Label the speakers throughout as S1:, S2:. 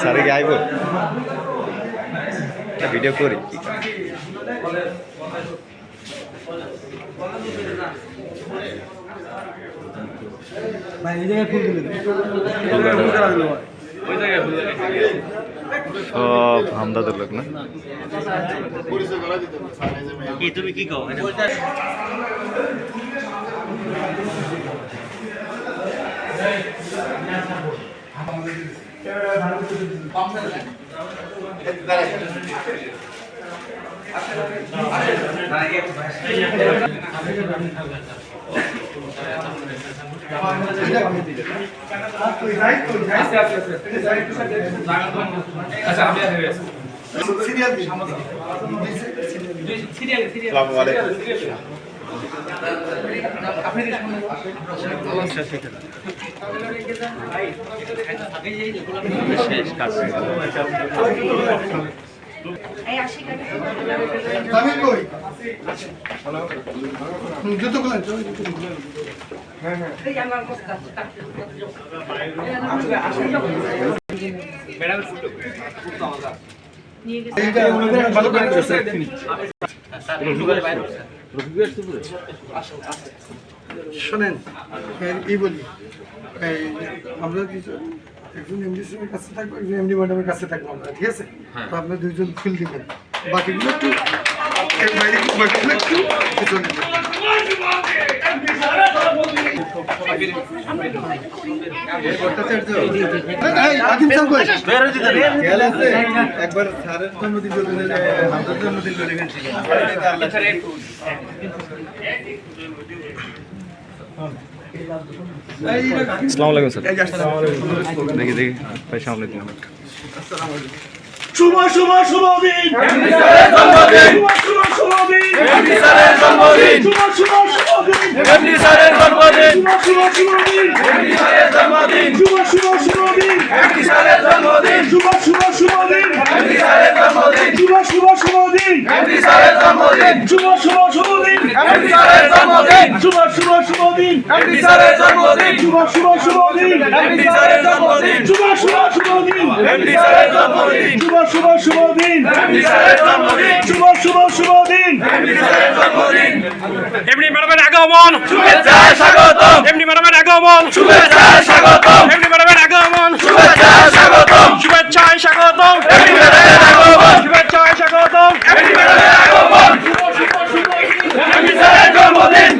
S1: সারে কি আইব ভিডিও করি সব হামদাদের লোক না
S2: তুমি কি কও
S3: শোনেন এই বলি আমরা একজন এমডি স্যারের কাছে থাকবো একজন এমডি ম্যাডামের কাছে থাকবো আমরা ঠিক আছে তো আপনার দুইজন ফুল দিবেন বাকিগুলো একটু পিছনে একবার স্যারের জন্মদিন জন্মদিন চলে গেছে
S1: আসসালামু আলাইকুম স্যার দেখি দেখি ভাই সামনে দিন
S4: শুভ শুভ শুভ দিন
S5: এমডি স্যারের জন্মদিন
S4: শুভ শুভ দিন
S5: এমডি স্যারের জন্মদিন
S4: শুভ শুভ শুভ দিন
S5: এমডি স্যারের জন্মদিন
S4: শুভ শুভ শুভ দিন
S5: এমডি স্যারের জন্মদিন
S4: শুভ শুভ শুভ দিন
S5: এমডি স্যারের জন্মদিন
S4: শুভ শুভ শুভ দিন
S5: এমডি স্যারের জন্মদিন
S4: শুভ শুভ শুভ দিন
S5: এমডি স্যারের জন্মদিন
S4: শুভ শুভ শুভ দিন
S5: এমডি স্যারের জন্মদিন
S4: শুভ শুভ শুভ দিন
S5: এমডি স্যারের জন্মদিন
S4: শুভ শুভ শুভ দিন
S5: এমডি স্যারের জন্মদিন
S4: শুভ শুভ শুভ দিন
S5: এমডি স্যারের জন্মদিন
S4: শুভ শুভ শুভ দিন
S5: এমডি স্যারের জন্মদিন
S4: শুভ শুভ শুভ দিন
S5: এমডি স্যারের জন্মদিন
S2: এমনি ম্যাডামের আগমন
S5: শুভেচ্ছা স্বাগতম
S2: এমনি ম্যাডামের আগমন
S5: শুভেচ্ছা স্বাগতম
S2: এমনি ম্যাডামের আগমন
S5: শুভেচ্ছা স্বাগতম
S2: শুভেচ্ছায় স্বাগতম
S5: এমডি ম্যাডামের আগমন
S2: শুভেচ্ছায় স্বাগতম
S5: এমডি ম্যাডামের আগমন এমডি স্যারের জন্মদিন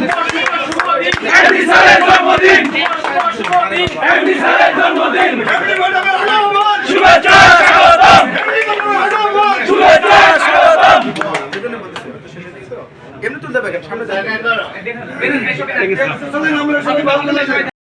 S5: এমডি স্যারের জন্মদিন এমডি স্যারের জন্মদিন শুভেচ্ছা স্বাগতম শুভেচ্ছা স্বাগতম
S3: এমনি তুলতে পারেন সামনে